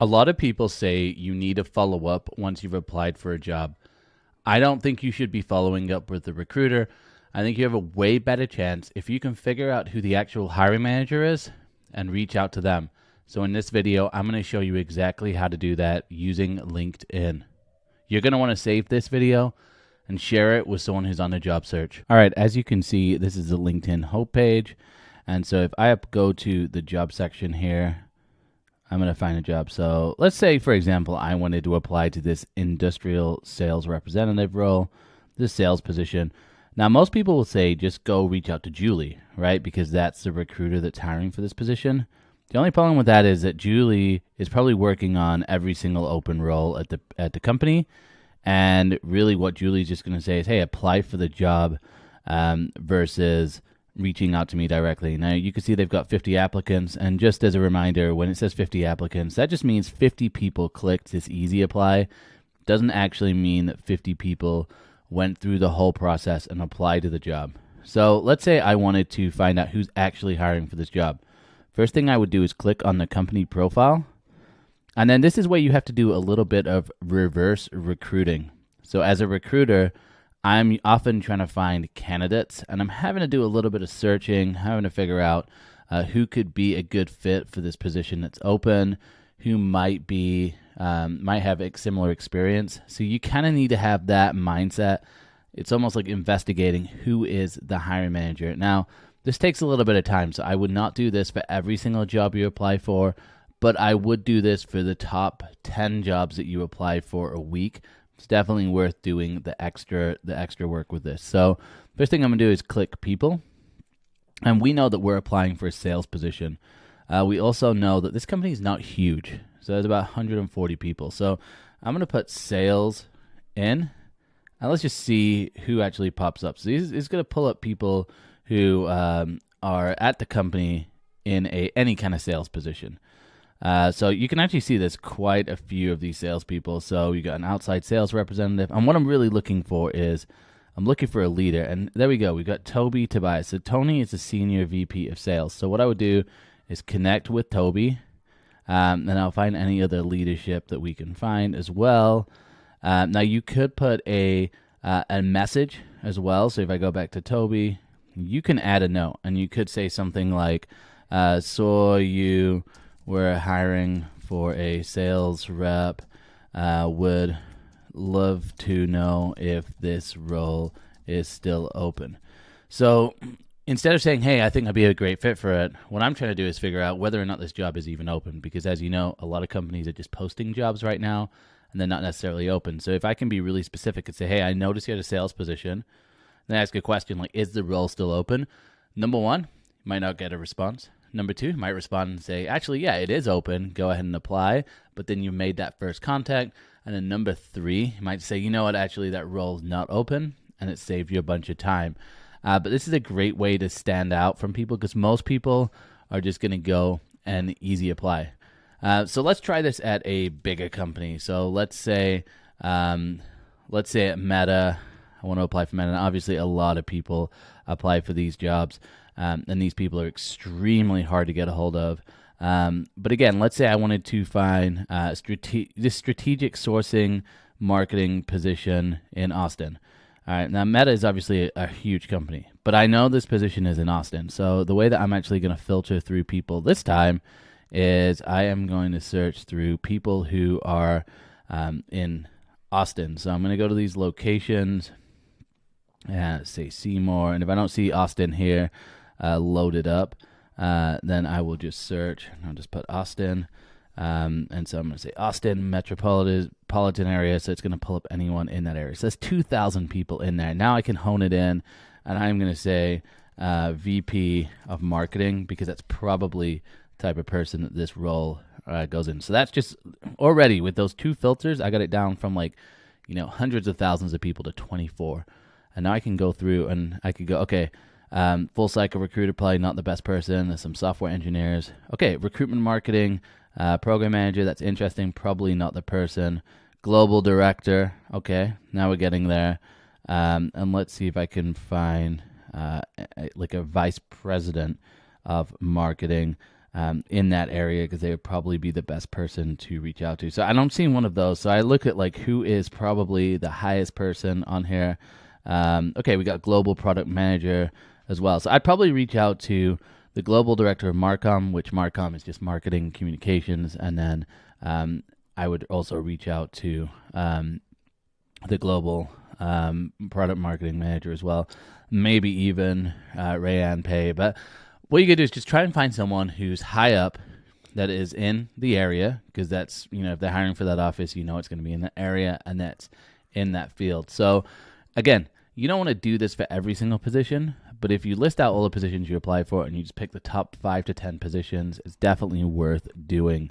A lot of people say you need to follow up once you've applied for a job. I don't think you should be following up with the recruiter. I think you have a way better chance if you can figure out who the actual hiring manager is and reach out to them. So in this video, I'm going to show you exactly how to do that using LinkedIn. You're going to want to save this video and share it with someone who's on a job search. All right, as you can see, this is the LinkedIn homepage. And so if I go to the job section here, I'm going to find a job. So let's say, for example, I wanted to apply to this industrial sales representative role, this sales position. Now, most people will say just go reach out to Julie, right? Because that's the recruiter that's hiring for this position. The only problem with that is that Julie is probably working on every single open role at the company. And really what Julie's just going to say is, hey, apply for the job versus reaching out to me directly. Now, you can see they've got 50 applicants. And just as a reminder, when it says 50 applicants, that just means 50 people clicked this easy apply. Doesn't actually mean that 50 people went through the whole process and applied to the job. So let's say I wanted to find out who's actually hiring for this job. First thing I would do is click on the company profile. And then this is where you have to do a little bit of reverse recruiting. So as a recruiter, I'm often trying to find candidates, and I'm having to do a little bit of searching, having to figure out who could be a good fit for this position that's open, who might have a similar experience. So you kind of need to have that mindset. It's almost like investigating who is the hiring manager. Now, this takes a little bit of time, so I would not do this for every single job you apply for, but I would do this for the top 10 jobs that you apply for a week. It's definitely worth doing the extra work with this. So first thing I'm going to do is click people. And we know that we're applying for a sales position. We also know that this company is not huge. So there's about 140 people. So I'm going to put sales in. And let's just see who actually pops up. So it's going to pull up people who are at the company in any kind of sales position. So you can actually see there's quite a few of these salespeople. So you got an outside sales representative. And what I'm really looking for is I'm looking for a leader. And there we go. We got Toby Tobias. So Tony is the senior VP of sales. So what I would do is connect with Toby. And I'll find any other leadership that we can find as well. Now you could put a message as well. So if I go back to Toby, you can add a note. And you could say something like, so you were hiring for a sales rep, would love to know if this role is still open. So instead of saying, hey, I think I'd be a great fit for it, what I'm trying to do is figure out whether or not this job is even open. Because as you know, a lot of companies are just posting jobs right now and they're not necessarily open. So if I can be really specific and say, hey, I noticed you had a sales position, then ask a question like, is the role still open? Number one, you might not get a response. Number two, you might respond and say, actually, yeah, it is open. Go ahead and apply. But then you made that first contact. And then number three, you might say, you know what, actually, that role's not open. And it saved you a bunch of time. But this is a great way to stand out from people because most people are just going to go and easy apply. So let's try this at a bigger company. So let's say at Meta. I want to apply for Meta. And obviously, a lot of people apply for these jobs. And these people are extremely hard to get a hold of. But again, let's say I wanted to find this strategic sourcing marketing position in Austin. All right, now Meta is obviously a huge company, but I know this position is in Austin. So the way that I'm actually going to filter through people this time is I am going to search through people who are in Austin. So I'm going to go to these locations and say Seymour. And if I don't see Austin here, loaded up, then I will just search. I'll just put Austin, and so I'm going to say Austin metropolitan area, so it's going to pull up anyone in that area. So there's 2,000 people in there. Now I can hone it in, and I'm going to say VP of marketing because that's probably the type of person that this role goes in. So that's just already with those two filters, I got it down from hundreds of thousands of people to 24. And now I can go through and I could go, okay, full cycle recruiter, probably not the best person. There's some software engineers. Okay, recruitment marketing, program manager, that's interesting. Probably not the person. Global director. Okay, now we're getting there. And let's see if I can find like a vice president of marketing. in that area, because they would probably be the best person to reach out to. So I don't see one of those. So I look at like who is probably the highest person on here. Okay, we got global product manager as well. So I'd probably reach out to the global director of Marcom, which Marcom is just marketing communications, and then I would also reach out to the global product marketing manager as well, maybe even Rayanne Pay. But what you could do is just try and find someone who's high up that is in the area, because that's, if they're hiring for that office, it's going to be in that area and that's in that field. So again, you don't want to do this for every single position, but if you list out all the positions you apply for and you just pick the top 5 to 10 positions, it's definitely worth doing.